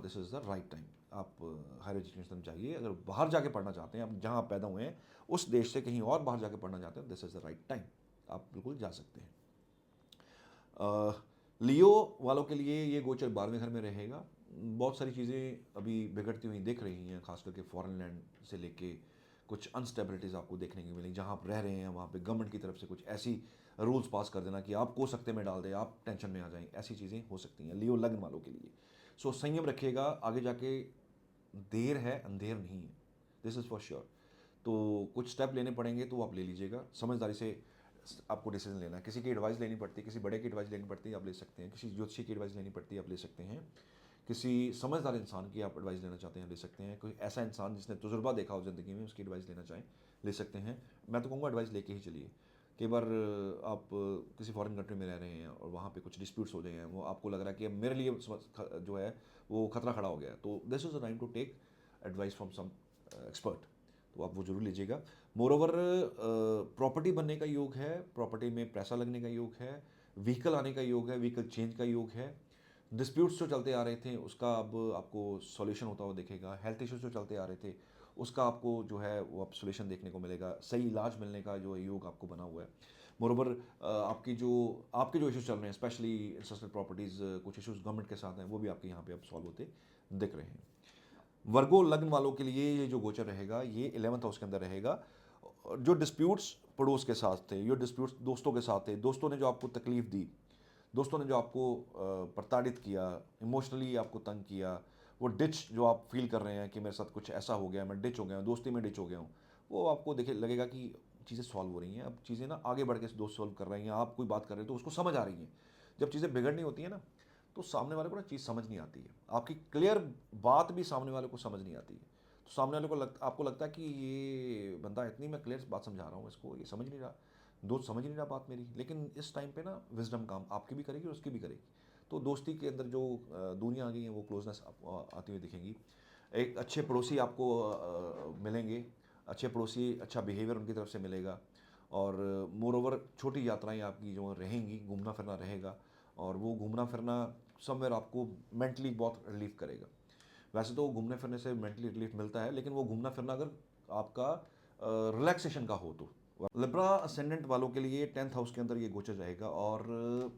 This is the right time. आप higher education चाहिए, अगर बाहर जाके पढ़ना चाहते हैं, आप जहाँ आप पैदा हुए हैं उस देश से कहीं और बाहर जाके पढ़ना चाहते हैं, this is the right time, आप बिल्कुल जा सकते हैं। लियो वालों के लिए ये गोचर 12वें घर में रहेगा। बहुत सारी चीज़ें अभी बिगड़ती हुई दिख रही हैं, खास करके फॉरेन लैंड से लेके कुछ अनस्टेबिलिटीज़ आपको देखने को मिलेंगी। जहाँ आप रह रहे हैं वहाँ पे गवर्नमेंट की तरफ से कुछ ऐसी रूल्स पास कर देना कि आपको सकते में डाल दे, आप टेंशन में आ जाएं, ऐसी चीज़ें हो सकती हैं लियो लग्न वालों के लिए। सो संयम रखिएगा, आगे जाके देर है अंधेर नहीं है, दिस इज़ फॉर श्योर। तो कुछ स्टेप लेने पड़ेंगे तो आप ले लीजिएगा, समझदारी से आपको डिसीजन लेना है। किसी की एडवाइस लेनी पड़ती है, किसी बड़े की एडवाइस लेनी पड़ती है, आप ले सकते हैं। किसी ज्योतिषी की एडवाइस लेनी पड़ती है, आप ले सकते हैं। किसी समझदार इंसान की आप एडवाइस लेना चाहते हैं, ले सकते हैं। कोई ऐसा इंसान जिसने तजुर्बा देखा हो ज़िंदगी में, उसकी एडवाइस लेना चाहें, ले सकते हैं। मैं तो कहूँगा एडवाइस लेके ही चलिए। कई बार आप किसी फॉरेन कंट्री में रह रहे हैं और वहाँ पे कुछ डिस्प्यूट्स हो गए हैं, वो आपको लग रहा है कि अब मेरे लिए जो है वो खतरा खड़ा हो गया है, तो this is the time to take advice from some expert, तो आप वो जरूर लीजिएगा। मोरोवर प्रॉपर्टी बनने का योग है, प्रॉपर्टी में पैसा लगने का योग है, व्हीकल आने का योग है, व्हीकल चेंज का योग है। डिस्प्यूट्स जो चलते आ रहे थे उसका अब आपको सॉल्यूशन होता हुआ दिखेगा। हेल्थ इश्यूज जो चलते आ रहे थे उसका आपको जो है वो अब सॉल्यूशन देखने को मिलेगा। सही इलाज मिलने का जो योग आपको बना हुआ है। मोरोवर आपके जो इश्यूज चल रहे हैं, स्पेशली इंटरेस्टेड प्रॉपर्टीज़, कुछ इश्यूज गवर्नमेंट के साथ हैं, वो भी आपके यहाँ पे अब सॉल्व होते दिख रहे हैं। वर्गो लग्न वालों के लिए ये जो गोचर रहेगा ये 11th हाउस के अंदर रहेगा। जो डिस्प्यूट्स पड़ोस के साथ थे, जो डिस्प्यूट्स दोस्तों के साथ थे, दोस्तों ने जो आपको तकलीफ दी, दोस्तों ने जो आपको प्रताड़ित किया, इमोशनली आपको तंग किया, वो डिच जो आप फील कर रहे हैं कि मेरे साथ कुछ ऐसा हो गया, मैं डिच हो गया हूँ, दोस्ती में डिच हो गया हूँ, वो आपको देखे लगेगा कि चीज़ें सॉल्व हो रही हैं। अब चीज़ें ना आगे बढ़ के दोस्त सॉल्व कर रही हैं, आप कोई बात कर रहे हो तो उसको समझ आ रही हैं। जब चीज़ें बिगड़नी होती हैं ना, तो सामने वाले को ना चीज़ समझ नहीं आती है, आपकी क्लियर बात भी सामने वाले को समझ नहीं आती है। तो सामने वाले को आपको लगता है कि ये बंदा इतनी मैं क्लियर बात समझा रहा हूँ इसको, ये समझ नहीं रहा, दोस्त समझ नहीं रहा बात मेरी। लेकिन इस टाइम पे ना विजडम काम आपकी भी करेगी और उसकी भी करेगी। तो दोस्ती के अंदर जो दूरियां आ गई हैं वो क्लोजनेस आती हुई दिखेंगी। एक अच्छे पड़ोसी आपको मिलेंगे, अच्छे पड़ोसी, अच्छा बिहेवियर उनकी तरफ से मिलेगा। और मोर ओवर छोटी यात्राएं आपकी जो रहेंगी, घूमना फिरना रहेगा, और वो घूमना फिरना समवेयर आपको मेंटली बहुत रिलीफ करेगा। वैसे तो घूमने फिरने से मेंटली रिलीफ मिलता है, लेकिन वो घूमना फिरना अगर आपका रिलैक्सेशन का हो तो। लिब्रा असेंडेंट वालों के लिए 10th हाउस के अंदर ये गोचर रहेगा। और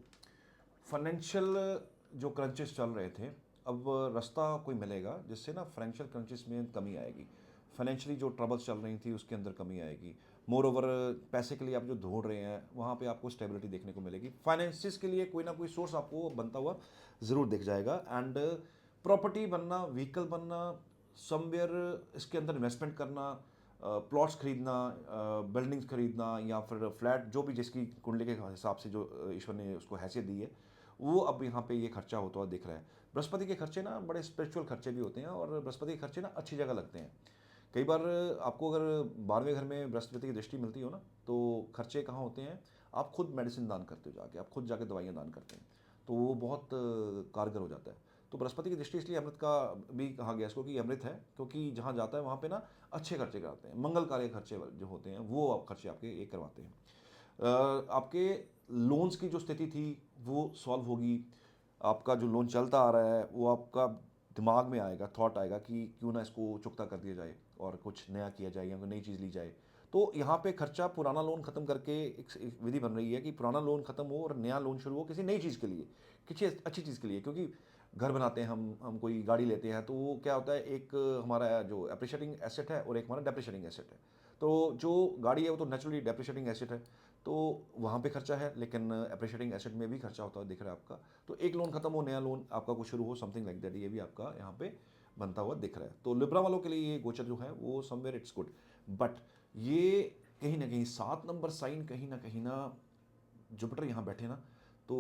फाइनेंशियल जो क्रंचेस चल रहे थे, अब रास्ता कोई मिलेगा जिससे ना फाइनेंशियल क्रंचेस में कमी आएगी। फाइनेंशियली जो ट्रबल्स चल रही थी उसके अंदर कमी आएगी। मोर ओवर पैसे के लिए आप जो ढूंढ रहे हैं वहाँ पे आपको स्टेबिलिटी देखने को मिलेगी। फाइनेंसिस के लिए कोई ना कोई सोर्स आपको बनता हुआ ज़रूर दिख जाएगा। एंड प्रॉपर्टी बनना, व्हीकल बनना, समवेयर इसके अंदर इन्वेस्टमेंट करना, प्लॉट्स खरीदना, बिल्डिंग्स खरीदना, या फिर फ्लैट, जो भी जिसकी कुंडली के हिसाब से जो ईश्वर ने उसको हैसियत दी है, वो अब यहाँ पे ये खर्चा होता हुआ दिख रहा है। बृहस्पति के खर्चे ना बड़े स्पिरिचुअल खर्चे भी होते हैं, और बृहस्पति के खर्चे ना अच्छी जगह लगते हैं। कई बार आपको अगर 12वें घर में बृहस्पति की दृष्टि मिलती हो ना, तो खर्चे कहाँ होते हैं, आप खुद मेडिसिन दान करते हो जाके, आप खुद जाके दवाइयाँ दान करते हैं, तो वो बहुत कारगर हो जाता है। तो बृहस्पति की दृष्टि इसलिए अमृत का भी कहा गया इसको कि अमृत है, क्योंकि जहाँ जाता है वहाँ पे ना अच्छे खर्चे कराते हैं, मंगलकारी खर्चे जो होते हैं वो आप खर्चे आपके एक करवाते हैं। आपके लोन्स की जो स्थिति थी वो सॉल्व होगी। आपका जो लोन चलता आ रहा है वो आपका दिमाग में आएगा, थॉट आएगा कि क्यों ना इसको चुकता कर दिया जाए और कुछ नया किया जाए या कोई नई चीज़ ली जाए। तो यहाँ पे खर्चा पुराना लोन खत्म करके एक विधि बन रही है कि पुराना लोन खत्म हो और नया लोन शुरू हो किसी नई चीज़ के लिए, किसी अच्छी चीज़ के लिए। क्योंकि घर बनाते हैं हम कोई गाड़ी लेते हैं, तो वो क्या होता है, एक हमारा जो अप्रिशिएटिंग एसेट है और एक हमारा डेप्रिशिएटिंग एसेट है। तो जो गाड़ी है वो तो नेचुरली डेप्रिशिएटिंग एसेट है, तो वहाँ पे खर्चा है, लेकिन अप्रिशिएटिंग एसेट में भी खर्चा होता हुआ दिख रहा है आपका। तो एक लोन खत्म हो, नया लोन आपका कुछ शुरू हो, समथिंग लाइक दैट, ये भी आपका यहाँ पे बनता हुआ दिख रहा है। तो लिब्रा वालों के लिए ये गोचर जो है वो समवेयर इट्स गुड। बट ये कहीं ना कहीं 7 नंबर साइन, कहीं ना जुपिटर यहाँ बैठे ना, तो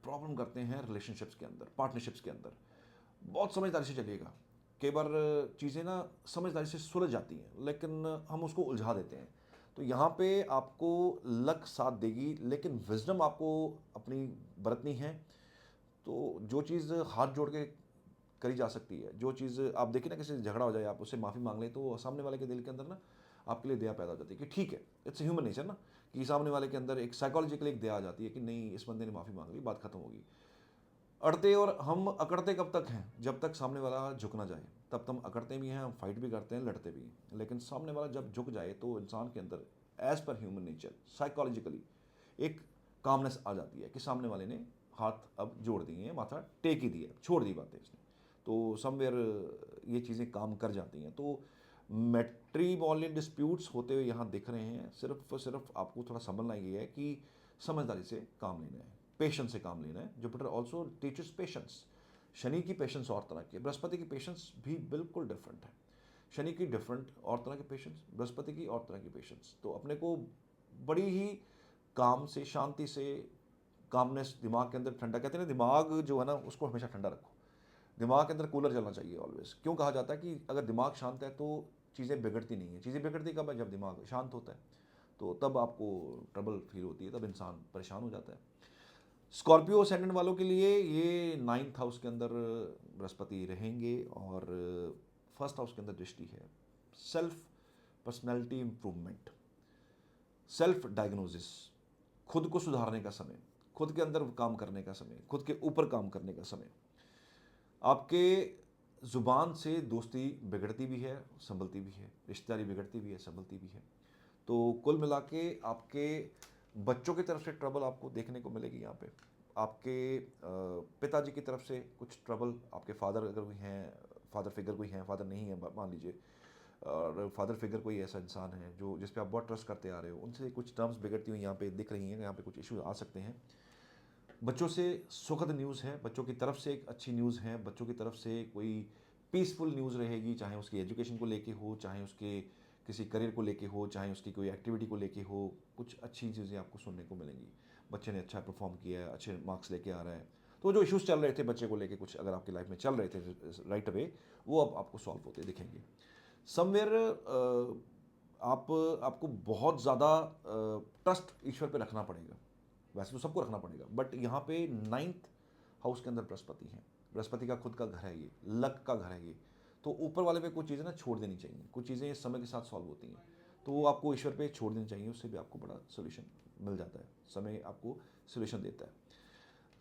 प्रॉब्लम करते हैं रिलेशनशिप्स के अंदर, पार्टनरशिप्स के अंदर। बहुत समझदारी से चलिएगा। कई बार चीज़ें ना समझदारी से सुलझ जाती हैं, लेकिन हम उसको उलझा देते हैं। तो यहाँ पे आपको लक साथ देगी, लेकिन विजडम आपको अपनी बरतनी है। तो जो चीज़ हाथ जोड़ के करी जा सकती है, जो चीज़ आप देखिए ना, किसी से झगड़ा हो जाए, आप उससे माफ़ी मांग लें, तो सामने वाले के दिल के अंदर ना आपके लिए दया पैदा हो जाती है कि ठीक है, इट्स ह्यूमन नेचर ना, कि सामने वाले के अंदर एक साइकोलॉजिकल एक दया आ जाती है कि नहीं, इस बंदे ने माफ़ी मांग ली, बात खत्म होगी। अड़ते और हम अकड़ते कब तक हैं? जब तक सामने वाला झुक ना जाए। तब तो हम अकड़ते भी हैं, हम फाइट भी करते हैं, लड़ते भी हैं। लेकिन सामने वाला जब झुक जाए तो इंसान के अंदर एज पर ह्यूमन नेचर साइकोलॉजिकली एक कामनेस आ जाती है कि सामने वाले ने हाथ अब जोड़ दिए हैं, माथा टेक ही दिया, छोड़ दी बातें उसने। तो समवेयर ये चीज़ें काम कर जाती हैं। तो मैट्रिमोनियल डिस्प्यूट्स होते हुए यहाँ दिख रहे हैं। सिर्फ आपको थोड़ा समझना ये है कि समझदारी से काम लेना है, पेशेंस से काम लेना है। Jupiter also teachers patience. Shani की पेशेंस और तरह की, बृहस्पति की पेशेंस भी बिल्कुल डिफरेंट है। शनि की डिफरेंट और तरह की पेशेंस, बृहस्पति की और तरह की पेशेंस। तो अपने को बड़ी ही काम से, शांति से, कामनेस, दिमाग के अंदर ठंडा, कहते हैं ना दिमाग जो है ना उसको हमेशा ठंडा रखो। दिमाग के अंदर कूलर चलना चाहिए ऑलवेज। क्यों कहा जाता है कि अगर दिमाग शांत है तो चीज़ें बिगड़ती नहीं हैं। चीज़ें बिगड़ती कब है? जब दिमाग शांत होता है। तो तब आपको ट्रबल फील होती है, तब इंसान परेशान हो जाता है। स्कॉर्पियो असेंडेंट वालों के लिए ये 9th हाउस के अंदर बृहस्पति रहेंगे और फर्स्ट हाउस के अंदर दृष्टि है। Self personality improvement, self diagnosis, खुद को सुधारने का समय, खुद के अंदर काम करने का समय, खुद के ऊपर काम करने का समय। आपके ज़ुबान से दोस्ती बिगड़ती भी है, संभलती भी है, रिश्तेदारी बिगड़ती भी है, संभलती भी है। तो कुल मिला के आपके बच्चों की तरफ से ट्रबल आपको देखने को मिलेगी यहाँ पे। आपके पिताजी की तरफ से कुछ ट्रबल, आपके फादर अगर कोई हैं, फादर फिगर कोई हैं, फादर नहीं है मान लीजिए, और फादर फिगर कोई ऐसा इंसान है जो जिस पे आप बहुत ट्रस्ट करते आ रहे हो, उनसे कुछ टर्म्स बिगड़ती हुई यहाँ पे दिख रही हैं। यहाँ पे कुछ इश्यूज आ सकते हैं। बच्चों से सुखद न्यूज़ है, बच्चों की तरफ से एक अच्छी न्यूज़ है, बच्चों की तरफ से कोई पीसफुल न्यूज़ रहेगी, चाहे उसकी एजुकेशन को लेके हो, चाहे उसके किसी करियर को लेके हो, चाहे उसकी कोई एक्टिविटी को लेके हो। कुछ अच्छी चीज़ें आपको सुनने को मिलेंगी। बच्चे ने अच्छा परफॉर्म किया है, अच्छे मार्क्स लेके आ रहा है। तो जो इश्यूज चल रहे थे बच्चे को लेके, कुछ अगर आपकी लाइफ में चल रहे थे राइट अवे, वो अब आपको सॉल्व होते दिखेंगे। समवेयर आप आपको बहुत ज़्यादा ट्रस्ट ईश्वर पे रखना पड़ेगा। वैसे तो सबको रखना पड़ेगा, बट यहाँ पे 9th हाउस के अंदर बृहस्पति है। बृहस्पति का खुद का घर है, ये लक का घर है ये। तो ऊपर वाले पे कुछ चीज़ें ना छोड़ देनी चाहिए। कुछ चीज़ें समय के साथ सॉल्व होती हैं, तो वो आपको ईश्वर पे छोड़ देनी चाहिए। उससे भी आपको बड़ा सोल्यूशन मिल जाता है, समय आपको सोल्यूशन देता है।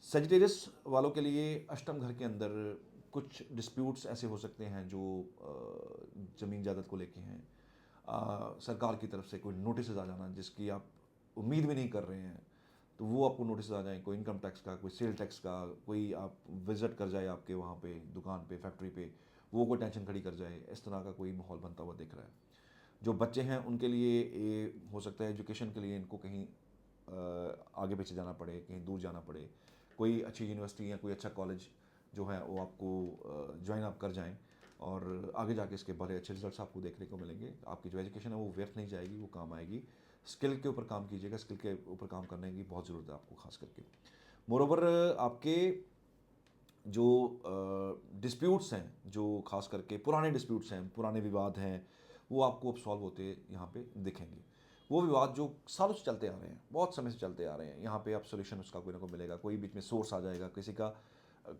सेजिटेरियस वालों के लिए अष्टम घर के अंदर कुछ डिस्प्यूट्स ऐसे हो सकते हैं जो ज़मीन जायदाद को लेके हैं। सरकार की तरफ से कोई नोटिस आ जाना जिसकी आप उम्मीद भी नहीं कर रहे हैं, तो वो आपको नोटिस आ जाए, कोई इनकम टैक्स का, कोई सेल टैक्स का, कोई आप विजिट कर जाए आपके वहाँ पे दुकान पे, फैक्ट्री पे, वो कोई टेंशन खड़ी कर जाए। इस तरह का कोई माहौल बनता हुआ दिख रहा है। जो बच्चे हैं उनके लिए ये हो सकता है एजुकेशन के लिए इनको कहीं आगे पीछे जाना पड़े, कहीं दूर जाना पड़े। कोई अच्छी यूनिवर्सिटी या कोई अच्छा कॉलेज जो है वो आपको ज्वाइन आप कर जाएं, और आगे जाके इसके बड़े अच्छे रिजल्ट्स आपको देखने को मिलेंगे। आपकी जो एजुकेशन है वो व्यर्थ नहीं जाएगी, वो काम आएगी। स्किल के ऊपर काम कीजिएगा, स्किल के ऊपर काम करने की बहुत ज़रूरत है आपको खास करके। मोरोवर आपके जो डिस्प्यूट्स हैं, जो खास करके पुराने डिस्प्यूट्स हैं, पुराने विवाद हैं, वो आपको अब सॉल्व होते यहाँ पे दिखेंगे। वो विवाद जो सालों से चलते आ रहे हैं, बहुत समय से चलते आ रहे हैं, यहाँ पे आप सोल्यूशन उसका कोई ना कोई मिलेगा। कोई बीच में सोर्स आ जाएगा, किसी का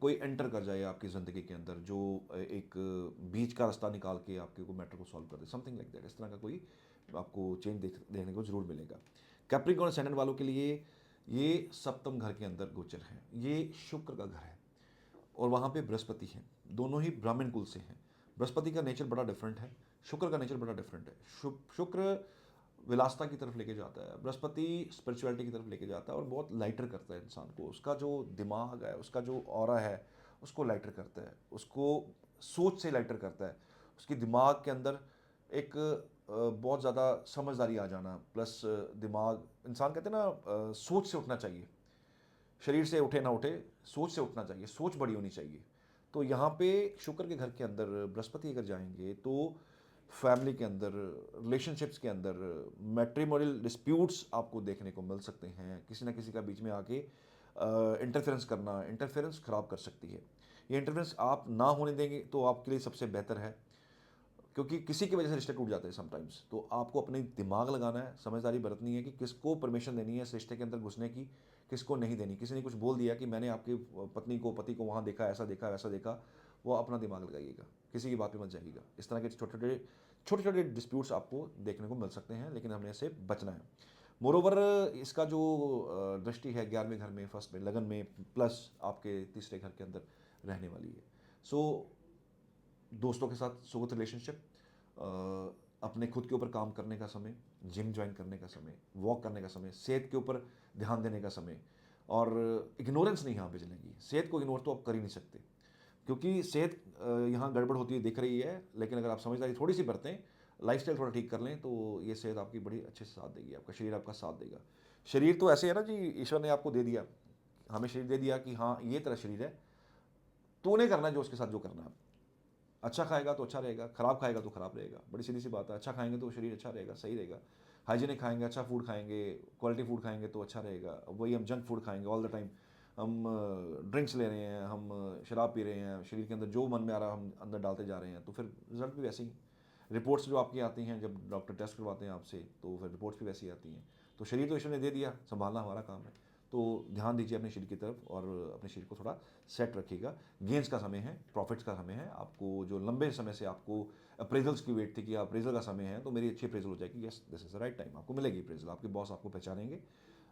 कोई एंटर कर जाएगा आपकी ज़िंदगी के अंदर, जो एक बीच का रास्ता निकाल के आपके को मैटर को सॉल्व कर दे, समथिंग लाइक दैट। इस तरह का कोई आपको चेंज देखने को ज़रूर मिलेगा। कैप्रिकॉर्न असेंडेंट वालों के लिए ये सप्तम घर के अंदर गोचर है। ये शुक्र का घर है और वहाँ पे बृहस्पति हैं। दोनों ही ब्राह्मण कुल से हैं। बृहस्पति का नेचर बड़ा डिफरेंट है, शुक्र का नेचर बड़ा डिफरेंट है। शुक्र विलासता की तरफ लेके जाता है, बृहस्पति स्पिरिचुअलिटी की तरफ लेके जाता है और बहुत लाइटर करता है इंसान को। उसका जो दिमाग है, उसका जो ऑरा है, उसको लाइटर करता है, उसको सोच से लाइटर करता है। उसके दिमाग के अंदर एक बहुत ज़्यादा समझदारी आ जाना, प्लस दिमाग, इंसान कहते हैं ना सोच से उठना चाहिए। शरीर से उठे ना उठे, सोच से उठना चाहिए, सोच बड़ी होनी चाहिए। तो यहाँ पे शुक्र के घर के अंदर बृहस्पति अगर जाएंगे तो फैमिली के अंदर, रिलेशनशिप्स के अंदर मैट्रिमोनियल डिस्प्यूट्स आपको देखने को मिल सकते हैं। किसी ना किसी का बीच में आके इंटरफेरेंस करना, इंटरफेरेंस ख़राब कर सकती है। ये इंटरफेरेंस आप ना होने देंगे तो आपके लिए सबसे बेहतर है, क्योंकि किसी की वजह से रिश्ते टूट जाते हैं समटाइम्स। तो आपको अपने दिमाग लगाना है, समझदारी बरतनी है कि किसको परमिशन देनी है इस रिश्ते के अंदर घुसने की, किसको नहीं देनी। किसी ने कुछ बोल दिया कि मैंने आपकी पत्नी को, पति को वहाँ देखा, ऐसा देखा, वैसा देखा, वो अपना दिमाग लगाइएगा, किसी की बात पे मत जाइएगा। इस तरह के छोटे छोटे डिस्प्यूट्स आपको देखने को मिल सकते हैं, लेकिन हमने इससे बचना है। मोरोवर इसका जो दृष्टि है 11वें घर में, फर्स्ट में, लगन में, प्लस आपके तीसरे घर के अंदर रहने वाली है। सो दोस्तों के साथ सुगत रिलेशनशिप, अपने खुद के ऊपर काम करने का समय, जिम ज्वाइन करने का समय, वॉक करने का समय, सेहत के ऊपर ध्यान देने का समय, और इग्नोरेंस नहीं यहाँ पे चलेगी। सेहत को इग्नोर तो आप कर ही नहीं सकते, क्योंकि सेहत यहाँ गड़बड़ होती है दिख रही है, लेकिन अगर आप समझदारी थोड़ी सी बरतें, लाइफस्टाइल थोड़ा ठीक कर लें, तो ये सेहत आपकी बड़ी अच्छे से साथ देगी, आपका शरीर आपका साथ देगा। शरीर तो ऐसे है ना जी, ईश्वर ने आपको दे दिया, हमें शरीर दे दिया कि हाँ ये तेरा शरीर है, तूने करना है जो उसके साथ जो करना है। अच्छा खाएगा तो अच्छा रहेगा, खराब खाएगा तो खराब रहेगा, बड़ी सीधी सी बात है। अच्छा खाएंगे तो शरीर अच्छा रहेगा, सही रहेगा। हाइजीनिक खाएंगे, अच्छा फूड खाएंगे, क्वालिटी फूड खाएंगे तो अच्छा रहेगा। वही हम जंक फूड खाएंगे ऑल द टाइम, हम ड्रिंक्स ले रहे हैं, हम शराब पी रहे हैं, शरीर के अंदर जो मन में आ रहा है हम अंदर डालते जा रहे हैं, तो फिर रिजल्ट भी वैसे ही। रिपोर्ट्स जो आपकी आती हैं जब डॉक्टर टेस्ट करवाते हैं आपसे, तो फिर रिपोर्ट्स भी वैसी आती हैं। तो शरीर तो ईश्वर ने दे दिया, संभालना हमारा काम है। तो ध्यान दीजिए अपने शरीर की तरफ, और अपने शरीर को थोड़ा सेट रखिएगा। गेंस का समय है, प्रॉफिट्स का समय है। आपको जो लंबे समय से आपको अप्रेजल्स की वेट थी कि अप्रेजल का समय है, तो मेरी अच्छी अप्रेजल हो जाएगी, yes this is the right time, आपको मिलेगी अप्रेजल। आपके बॉस आपको पहचानेंगे,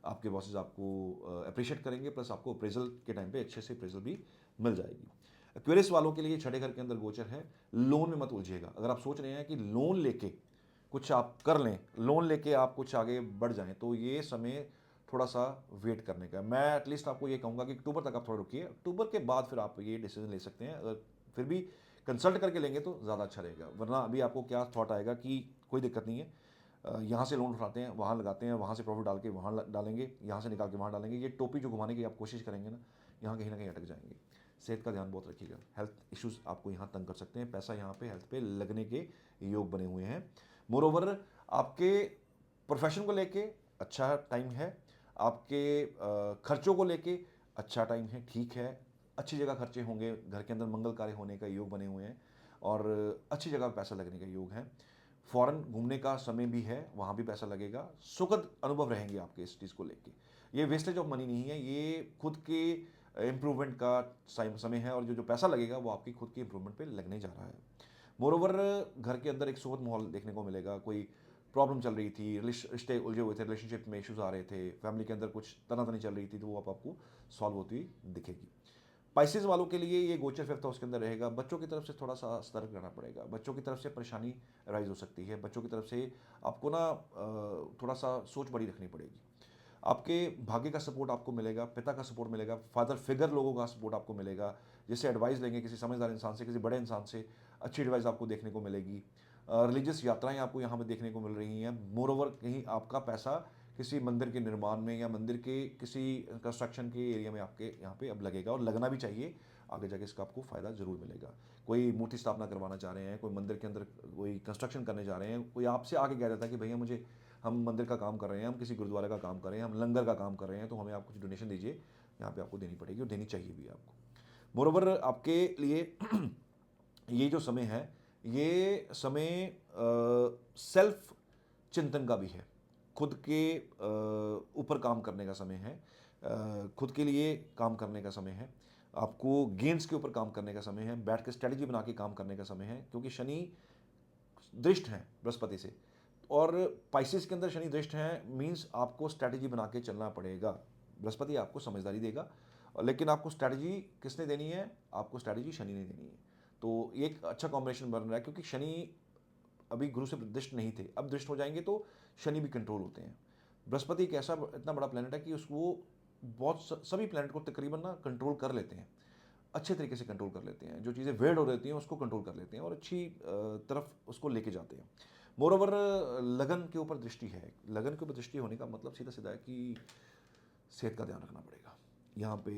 आपके बॉसेज आपको अप्रिशिएट करेंगे, प्लस आपको अप्रेजल के टाइम पे अच्छे से अप्रेजल भी मिल जाएगी। एक्वेरियस वालों के लिए छठे घर के अंदर गोचर है। लोन में मत उलझिएगा। अगर आप सोच रहे हैं कि लोन लेके कुछ आप कर लें, लोन लेके आप कुछ आगे बढ़ जाएं, तो ये समय थोड़ा सा वेट करने का। मैं एटलीस्ट आपको ये कहूँगा कि अक्टूबर तक आप थोड़ा रुकिए, अक्टूबर के बाद फिर आप ये डिसीजन ले सकते हैं। अगर फिर भी कंसल्ट करके लेंगे तो ज़्यादा अच्छा रहेगा, वरना अभी आपको क्या थॉट आएगा कि कोई दिक्कत नहीं है, यहाँ से लोन उठाते हैं, वहाँ लगाते हैं, वहाँ से प्रॉफिट डाल के वहाँ डालेंगे, यहाँ से निकाल के वहाँ डालेंगे, ये टोपी जो घुमाने की आप कोशिश करेंगे ना कहीं अटक जाएंगे। सेहत का ध्यान बहुत रखिएगा, हेल्थ इश्यूज आपको यहाँ तंग कर सकते हैं। पैसा यहाँ पे हेल्थ पे लगने के योग बने हुए हैं। मोरोवर आपके प्रोफेशन को लेके अच्छा टाइम है, आपके खर्चों को लेके अच्छा टाइम है, ठीक है। अच्छी जगह खर्चे होंगे, घर के अंदर मंगल कार्य होने का योग बने हुए हैं, और अच्छी जगह पे पैसा लगने का योग है। फॉरेन घूमने का समय भी है, वहाँ भी पैसा लगेगा। सुखद अनुभव रहेंगे आपके इस चीज़ को लेके। ये वेस्टेज ऑफ मनी नहीं है, ये खुद के इम्प्रूवमेंट का समय है, और जो जो पैसा लगेगा वो आपकी खुद की इम्प्रूवमेंट पे लगने जा रहा है। मोरोवर घर के अंदर एक सुखद माहौल देखने को मिलेगा। कोई प्रॉब्लम चल रही थी, रिश्ते उलझे हुए थे, रिलेशनशिप में इश्यूज आ रहे थे, फैमिली के अंदर कुछ तनातनी चल रही थी, तो वो अब आपको सॉल्व होती हुई दिखेगी। स्पाइसेस वालों के लिए ये गोचर फिफ्थ हाउस के अंदर रहेगा। बच्चों की तरफ से थोड़ा सा सतर्क रहना पड़ेगा, बच्चों की तरफ से परेशानी राइज हो सकती है, बच्चों की तरफ से आपको ना थोड़ा सा सोच बड़ी रखनी पड़ेगी। आपके भाग्य का सपोर्ट आपको मिलेगा, पिता का सपोर्ट मिलेगा, फादर फिगर लोगों का सपोर्ट आपको मिलेगा, जिससे एडवाइस लेंगे किसी समझदार इंसान से, किसी बड़े इंसान से अच्छी एडवाइस आपको देखने को मिलेगी। रिलीजियस यात्राएं आपको यहाँ पे देखने को मिल रही हैं। मोरोवर कहीं आपका पैसा किसी मंदिर के निर्माण में या मंदिर के किसी कंस्ट्रक्शन के एरिया में आपके यहाँ पे अब लगेगा, और लगना भी चाहिए। आगे जाके इसका आपको फ़ायदा ज़रूर मिलेगा। कोई मूर्ति स्थापना करवाना चाह रहे हैं, कोई मंदिर के अंदर कोई कंस्ट्रक्शन करने जा रहे हैं, कोई आपसे आके कह देता है कि भैया मुझे, हम मंदिर का काम कर रहे हैं, हम किसी गुरुद्वारे का काम कर रहे हैं, हम लंगर का काम कर रहे हैं, तो हमें आप कुछ डोनेशन दीजिए, यहाँ पे आपको देनी पड़ेगी, और देनी चाहिए भी आपको। मोरोवर आपके लिए ये जो समय है, ये समय सेल्फ चिंतन का भी है, खुद के ऊपर काम करने का समय है, खुद के लिए काम करने का समय है, आपको गेम्स के ऊपर काम करने का समय है, बैठ के स्ट्रेटजी बना के काम करने का समय है, क्योंकि शनि दृष्ट हैं बृहस्पति से, और पाइसिस के अंदर शनि दृष्ट हैं, मीन्स आपको स्ट्रैटेजी बना के चलना पड़ेगा। बृहस्पति आपको समझदारी देगा, लेकिन आपको स्ट्रैटेजी किसने देनी है? आपको स्ट्रैटेजी शनि ने देनी है। तो ये एक अच्छा कॉम्बिनेशन बन रहा है, क्योंकि शनि अभी गुरु से दृष्ट नहीं थे, अब दृष्ट हो जाएंगे तो शनि भी कंट्रोल होते हैं। बृहस्पति एक ऐसा इतना बड़ा प्लेनेट है कि उसको बहुत सभी प्लेनेट को तकरीबन ना कंट्रोल कर लेते हैं, अच्छे तरीके से कंट्रोल कर लेते हैं। जो चीज़ें वेड हो रहती हैं उसको कंट्रोल कर लेते हैं, और अच्छी तरफ उसको लेके जाते हैं। मोरोवर लगन के ऊपर दृष्टि है। लगन के ऊपर दृष्टि होने का मतलब सीधा सीधा है कि सेहत का ध्यान रखना पड़ेगा। यहाँ पे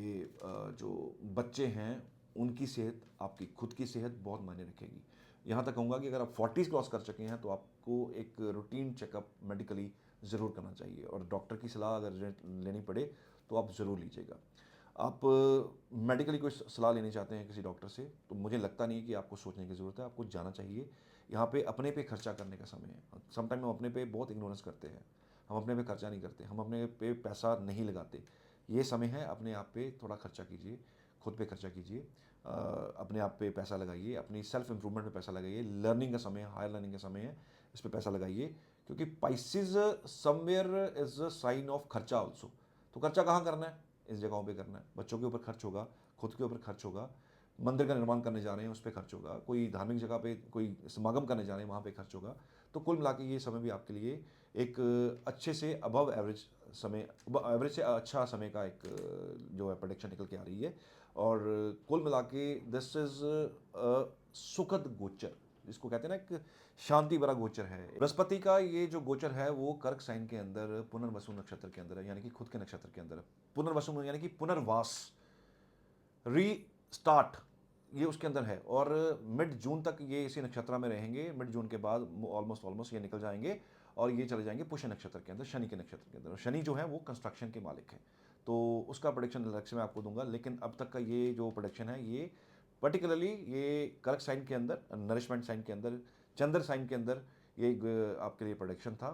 जो बच्चे हैं उनकी सेहत, आपकी खुद की सेहत बहुत मायने रखेगी। यहाँ तक कहूँगा कि अगर आप 40 क्रॉस कर चुके हैं तो आपको एक रूटीन चेकअप मेडिकली ज़रूर करना चाहिए, और डॉक्टर की सलाह अगर लेनी पड़े तो आप ज़रूर लीजिएगा। आप मेडिकली कोई सलाह लेनी चाहते हैं किसी डॉक्टर से, तो मुझे लगता नहीं कि आपको सोचने की ज़रूरत है, आपको जाना चाहिए। यहाँ पे अपने पे खर्चा करने का समय है। समटाइम हम अपने पे बहुत इग्नोरेंस करते हैं, हम अपने पे खर्चा नहीं करते, हम अपने पे पैसा नहीं लगाते। ये समय है, अपने आप पे थोड़ा खर्चा कीजिए, खुद पे खर्चा कीजिए, अपने आप पे पैसा लगाइए, अपनी सेल्फ इम्प्रूवमेंट पे पैसा लगाइए। लर्निंग का समय है, हायर लर्निंग का समय है, इस पर पैसा लगाइए। क्योंकि पाइसिस somewhere is a sign of खर्चा ऑल्सो। तो खर्चा कहाँ करना है? इस जगहों पे करना है। बच्चों के ऊपर खर्च होगा, खुद के ऊपर खर्च होगा, मंदिर का निर्माण करने जा रहे हैं उस पर खर्च होगा, कोई धार्मिक जगह पे कोई समागम करने जा रहे हैं वहाँ पे खर्च होगा। तो कुल मिला के ये समय भी आपके लिए एक अच्छे से अबव एवरेज समय, एवरेज से अच्छा समय का एक जो है प्रोडिक्शन निकल के आ रही है। और कुल मिला के दिस इज सुखद गोचर, जिसको कहते हैं ना, एक शांति भरा गोचर है। बृहस्पति का ये जो गोचर है वो कर्क साइन के अंदर पुनर्वसु नक्षत्र के अंदर है, यानी कि खुद के नक्षत्र के अंदर है। पुनर्वसु यानी कि पुनर्वास, रीस्टार्ट, ये उसके अंदर है। और मिड जून तक ये इसी नक्षत्र में रहेंगे। मिड जून के बाद ऑलमोस्ट ये निकल जाएंगे और ये चले जाएंगे पुष्य नक्षत्र के अंदर, शनि के नक्षत्र के अंदर। और शनि जो है वो कंस्ट्रक्शन के मालिक है, तो उसका प्रोडिक्शन अलग से मैं आपको दूंगा। लेकिन अब तक का ये जो प्रोडिक्शन है ये पर्टिकुलरली ये कर्क साइन के अंदर, नरिशमेंट साइन के अंदर, चंद्र साइन के अंदर ये आपके लिए प्रोडिक्शन था।